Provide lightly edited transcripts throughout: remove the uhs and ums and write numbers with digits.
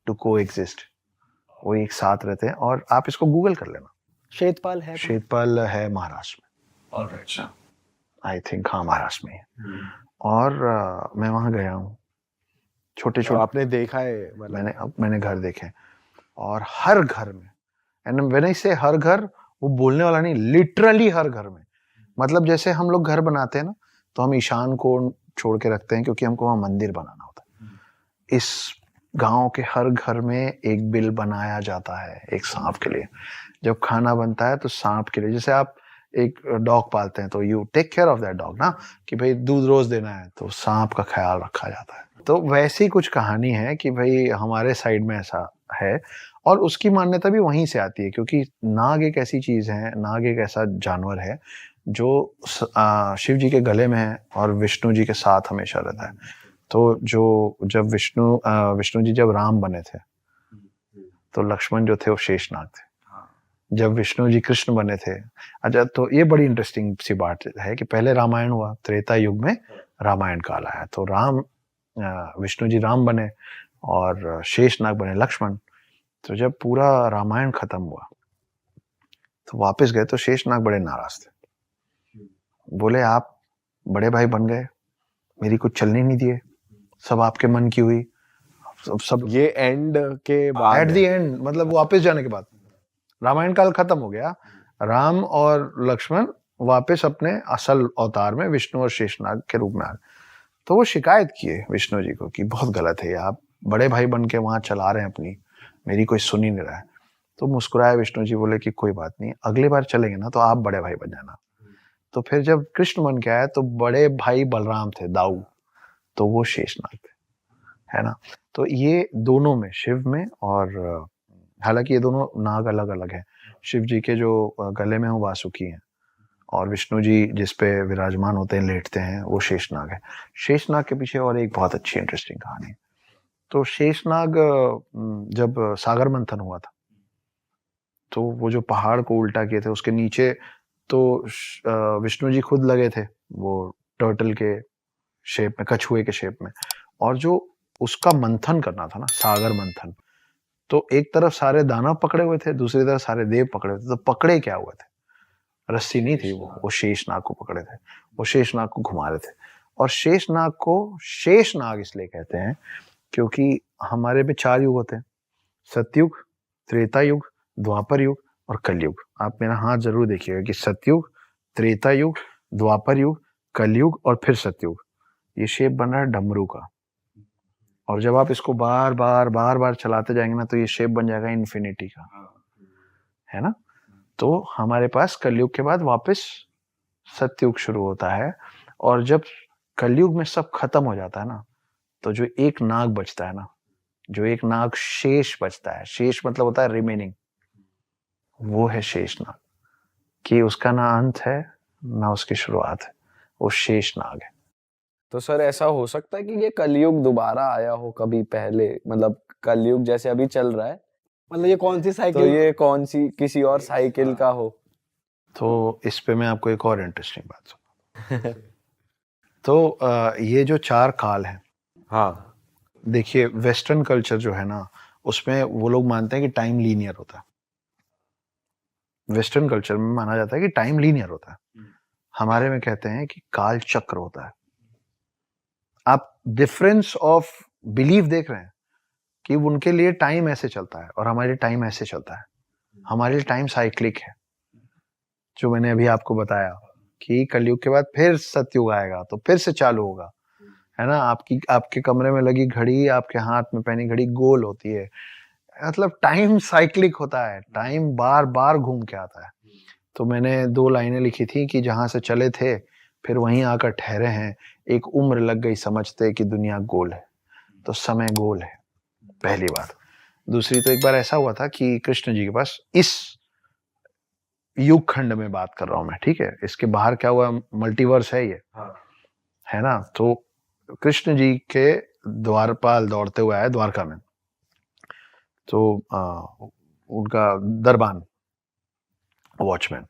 To को exist, वो एक साथ रहते हैं। और आप इसको गूगल कर लेना, शेतपाल है? शेतपाल है महाराष्ट्र में। अच्छा, आई थिंक हाँ महाराष्ट्र में है। और मैं वहाँ गया हूँ, छोटे तो छोटे आपने देखा है मतलब? मैंने घर देखे, और हर घर में, एंड व्हेन आई से हर घर, वो बोलने वाला नहीं, लिटरली हर घर में। मतलब जैसे हम लोग घर बनाते हैं ना, तो हम ईशान को छोड़ के रखते हैं क्योंकि हमको वहाँ मंदिर बनाना होता है। इस गांव के हर घर में एक बिल बनाया जाता है एक सांप के लिए। जब खाना बनता है तो सांप के लिए, जैसे आप एक डॉग पालते हैं तो you take care of that dog ना, कि भाई दूध रोज देना है, तो सांप का ख्याल रखा जाता है। तो वैसी कुछ कहानी है कि भाई हमारे साइड में ऐसा है, और उसकी मान्यता भी वहीं से आती है, क्योंकि नाग एक ऐसी चीज है, नाग एक ऐसा जानवर है जो शिव जी के गले में है और विष्णु जी के साथ हमेशा रहता है। तो जब विष्णु जी जब राम बने थे, तो लक्ष्मण जो थे वो शेषनाग थे। जब विष्णु जी कृष्ण बने थे, अच्छा, तो ये बड़ी इंटरेस्टिंग सी बात है कि पहले रामायण हुआ, त्रेता युग में रामायण काल आया, तो विष्णु जी राम बने और शेषनाग बने लक्ष्मण। तो जब पूरा रामायण खत्म हुआ तो वापस गए, तो शेषनाग बड़े नाराज थे। बोले आप बड़े भाई बन गए, मेरी कुछ चलने नहीं दिए, सब आपके मन की हुई, सब ये एंड के बाद, एट द एंड, मतलब वापस जाने के बाद रामायण काल खत्म हो गया, राम और लक्ष्मण वापस अपने असल अवतार में विष्णु और शेषनाग के रूप में आ गए। तो वो शिकायत किए विष्णु जी को कि बहुत गलत है, आप बड़े भाई बन के वहां चला रहे हैं अपनी, मेरी कोई सुन ही नहीं रहा है। तो मुस्कुराए विष्णु जी, बोले कि कोई बात नहीं, अगली बार चलेंगे ना तो आप बड़े भाई बन जाना। तो फिर जब कृष्ण बन के आए तो बड़े भाई बलराम थे, दाऊ, तो वो शेषनाग थे, है ना। तो ये दोनों में, शिव में, और हालांकि ये दोनों नाग अलग अलग हैं। शिव जी के जो गले में वो वासुकी हैं, और विष्णु जी जिस पे विराजमान होते हैं, लेटते हैं, वो शेषनाग है। शेषनाग के पीछे और एक बहुत अच्छी इंटरेस्टिंग कहानी है। तो शेषनाग जब सागर मंथन हुआ था, तो वो जो पहाड़ को उल्टा किए थे, उसके नीचे तो विष्णु जी खुद लगे थे, वो टर्टल के शेप में, कछुए के शेप में, और जो उसका मंथन करना था ना, सागर मंथन, तो एक तरफ सारे दानव पकड़े हुए थे, दूसरी तरफ सारे देव पकड़े हुए थे। तो पकड़े क्या हुए थे, रस्सी नहीं थी, वो शेषनाग को पकड़े थे, वो शेषनाग को घुमा रहे थे। और शेषनाग को शेषनाग इसलिए कहते हैं क्योंकि हमारे में 4 युग होते हैं, सतयुग, त्रेता युग, द्वापर युग और कलयुग। आप मेरा हाथ जरूर देखिएगा कि सतयुग, त्रेता युग, द्वापर युग, कलयुग और फिर सतयुग, ये शेप बन रहा है डमरू का। और जब आप इसको बार बार चलाते जाएंगे ना, तो ये शेप बन जाएगा इन्फिनिटी का, है ना। तो हमारे पास कलयुग के बाद वापस सतयुग शुरू होता है, और जब कलयुग में सब खत्म हो जाता है ना, तो जो एक नाग बचता है ना, जो एक नाग शेष बचता है, शेष मतलब होता है रिमेनिंग, वो है शेषनाग, कि उसका ना अंत है ना उसकी शुरुआत है, वो शेषनाग है। तो सर ऐसा हो सकता है कि ये कलयुग दोबारा आया हो कभी पहले, मतलब कलयुग जैसे अभी चल रहा है, मतलब ये कौन सी साइकिल? तो ये कौन सी किसी और साइकिल का हो? तो इस पे मैं आपको एक और इंटरेस्टिंग बात सुना। तो ये जो 4 काल हैं, हाँ, देखिए वेस्टर्न कल्चर जो है ना, उसमें वो लोग मानते हैं कि टाइम लीनियर होता है। वेस्टर्न कल्चर में माना जाता है कि टाइम लीनियर होता है, हमारे में कहते हैं कि काल चक्र होता है। आप डिफरेंस ऑफ बिलीफ देख रहे हैं कि उनके लिए टाइम ऐसे चलता है और हमारे लिए टाइम ऐसे चलता है। हमारे लिए टाइम साइक्लिक है, जो मैंने अभी आपको बताया कि कलयुग के बाद फिर सतयुग आएगा, तो फिर से चालू होगा, है ना। आपके कमरे में लगी घड़ी, आपके हाथ में पहनी घड़ी गोल होती है, मतलब टाइम साइक्लिक होता है, टाइम बार बार घूम के आता है। तो मैंने 2 लाइनें लिखी थी कि जहां से चले थे फिर वहीं आकर ठहरे हैं, एक उम्र लग गई समझते कि दुनिया गोल है। तो समय गोल है, पहली बात। दूसरी, तो एक बार ऐसा हुआ था कि कृष्ण जी के पास, इस युग खंड में बात कर रहा हूं मैं, ठीक है, इसके बाहर क्या हुआ, मल्टीवर्स है ये, है ना। तो कृष्ण जी के द्वारपाल दौड़ते हुए आए द्वारका में, तो उनका दरबान, वॉचमैन,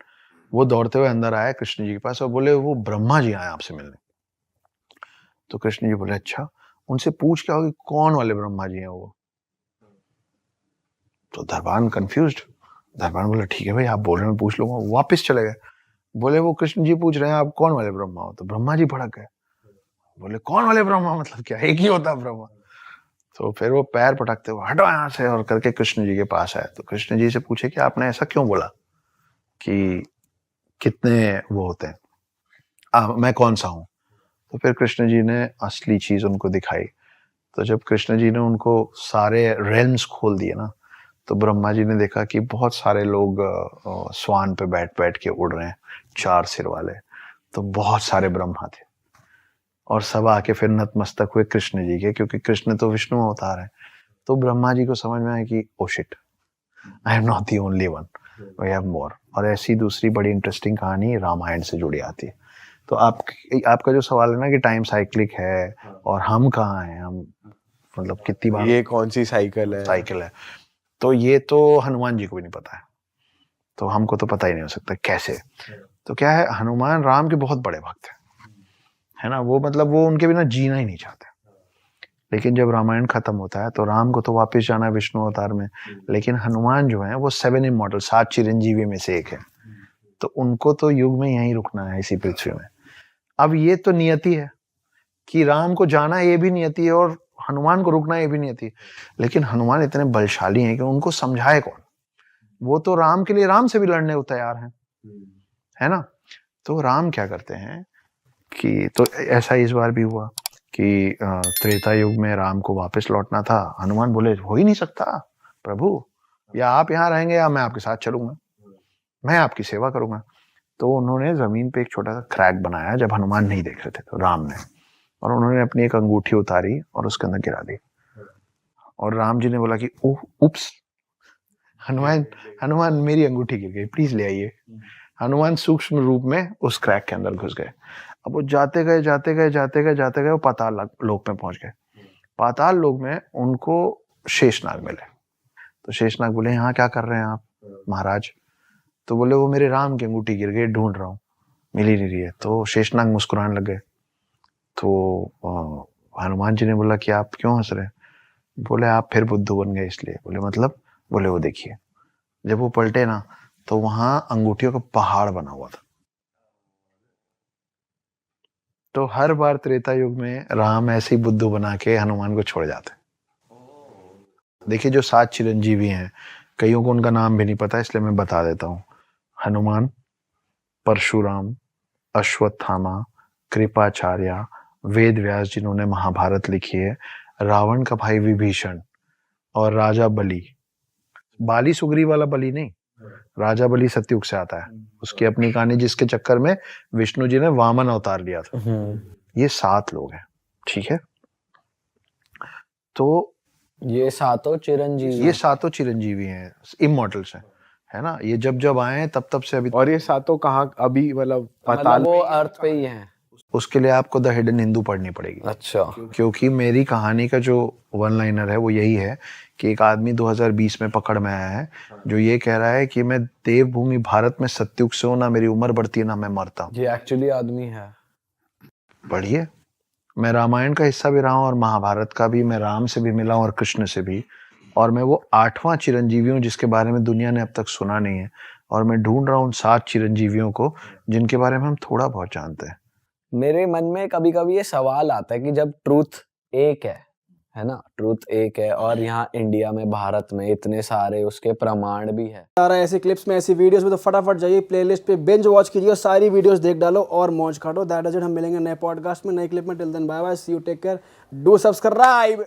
वो दौड़ते हुए अंदर आया कृष्ण जी के पास और बोले वो ब्रह्मा जी आए आपसे मिलने। तो कृष्ण जी बोले अच्छा, उनसे पूछ क्या होगी कौन वाले ब्रह्मा जी हैं वो। तो धरवान कंफ्यूज्ड, धरवान बोला ठीक है भाई आप बोल रहे हैं मैं पूछ लूंगा। वापस चले गए, बोले वो कृष्ण जी पूछ रहे हैं आप कौन वाले ब्रह्मा हो? तो ब्रह्मा जी भड़क गए, बोले कौन वाले ब्रह्मा, मतलब क्या एक ही होता है ब्रह्मा? तो फिर वो पैर पटकते हुए हटो यहाँ से और करके कृष्ण जी के पास आए। तो कृष्ण जी से पूछे कि आपने ऐसा क्यों बोला कि कितने वो होते हैं, मैं कौन सा हूँ? तो फिर कृष्ण जी ने असली चीज उनको दिखाई। तो जब कृष्ण जी ने उनको सारे रेल्म्स खोल दिए ना, तो ब्रह्मा जी ने देखा कि बहुत सारे लोग स्वान पे बैठ बैठ के उड़ रहे हैं, 4 सिर वाले। तो बहुत सारे ब्रह्मा थे और सब आके फिर नतमस्तक हुए कृष्ण जी के, क्योंकि कृष्ण तो विष्णु अवतार है। तो ब्रह्मा जी को समझ में आया कि oh shit, I am not the only one, we have more. और ऐसी दूसरी बड़ी इंटरेस्टिंग कहानी रामायण से जुड़ी आती है। तो आपका जो सवाल है ना कि टाइम साइक्लिक है और हम कहाँ हैं, हम मतलब कितनी बार ये कौन सी साइकिल है, तो ये तो हनुमान जी को भी नहीं पता है, तो हमको तो पता ही नहीं हो सकता कैसे। तो क्या है, हनुमान राम के बहुत बड़े भक्त है ना, वो मतलब वो उनके बिना जीना ही नहीं चाहते। लेकिन जब रामायण खत्म होता है तो राम को तो वापस जाना है विष्णु अवतार में, लेकिन हनुमान जो है वो 7 इमॉर्टल 7 चिरंजीवी में से एक है, तो उनको तो युग में यहीं रुकना है इसी पृथ्वी में। अब ये तो नियति है कि राम को जाना ये भी नियति है और हनुमान को रुकना ये भी नियति है, लेकिन हनुमान इतने बलशाली हैं कि उनको समझाए कौन? वो तो राम के लिए राम से भी लड़ने को तैयार हैं, है ना। तो राम क्या करते हैं कि तो ऐसा इस बार भी हुआ कि त्रेता युग में राम को वापस लौटना था। हनुमान बोले हो ही नहीं सकता प्रभु, या आप यहाँ रहेंगे या मैं आपके साथ चलूंगा, मैं आपकी सेवा करूंगा। तो उन्होंने जमीन पे एक छोटा सा क्रैक बनाया जब हनुमान नहीं देख रहे थे, तो राम ने, और उन्होंने अपनी एक अंगूठी उतारी और उसके अंदर गिरा दी। और राम जी ने बोला कि उप्स, हनुमान मेरी अंगूठी गिर गई, प्लीज ले आइए। हनुमान सूक्ष्म रूप में उस क्रैक के अंदर घुस गए। अब वो जाते गए वो पाताल लोक में पहुंच गए। पाताल लोक में उनको शेषनाग मिले। तो शेषनाग बोले यहाँ क्या कर रहे हैं आप महाराज? तो बोले वो मेरे राम की अंगूठी गिर गई, ढूंढ रहा हूँ, मिल ही नहीं रही है। तो शेषनाग मुस्कुराने लग गए। तो हनुमान जी ने बोला कि आप क्यों हंस रहे हैं? बोले आप फिर बुद्धू बन गए इसलिए। बोले मतलब? बोले वो देखिए, जब वो पलटे ना तो वहां अंगूठियों का पहाड़ बना हुआ था। तो हर बार त्रेता युग में राम ऐसे ही बुद्धू बना के हनुमान को छोड़ जाते। देखिए जो 7 चिरंजीवी हैं, कईयों को उनका नाम भी नहीं पता, इसलिए मैं बता देता हूँ। हनुमान, परशुराम, अश्वत्थामा, कृपाचार्य, वेद व्यास जिन्होंने महाभारत लिखी है, रावण का भाई विभीषण, और राजा बलि। बाली सुग्रीव वाला बलि नहीं, राजा बलि सतयुग से आता है, उसकी अपनी कहानी, जिसके चक्कर में विष्णु जी ने वामन अवतार लिया था। ये 7 लोग हैं, ठीक है। तो ये सातों चिरंजीवी हैं, इमॉर्टल्स हैं, है ना। ये जब जब आए तब तब से अभी। और ये सातों कहाँ अभी मतलब पाताल वो अर्थ पे ही हैं। उसके लिए आपको द हिडन हिंदू पढ़नी पड़ेगी। अच्छा। क्योंकि मेरी कहानी का जो वन लाइनर है वो यही है कि एक आदमी 2020 में पकड़ में आया है जो ये कह रहा है कि मैं देवभूमि भारत में सतयुग से हूं, ना मेरी उम्र बढ़ती है ना मैं मरता हूं। ये एक्चुअली आदमी है। पढ़िए, मैं रामायण का हिस्सा भी रहा हूं और महाभारत का भी, मैं राम से भी मिला हूं और कृष्ण से भी, और मैं वो 8वां चिरंजीवी हूं जिसके बारे में दुनिया ने अब तक सुना नहीं है, और मैं ढूंढ रहा हूं 7 चिरंजीवियों को जिनके बारे में हम थोड़ा बहुत जानते हैं। मेरे मन में कभी कभी ये सवाल आता है कि जब ट्रूथ एक है ना, ट्रूथ एक है, और यहाँ इंडिया में भारत में इतने सारे उसके प्रमाण भी है। ऐसे क्लिप्स में ऐसी वीडियोस में तो फटाफट जाइए प्लेलिस्ट पे बिंज वॉच कीजिए और सारी वीडियोस देख डालो और मौज काटो। That is it. हम मिलेंगे नए पॉडकास्ट में, नए क्लिप में। Till then bye bye, see you, take care, do subscribe.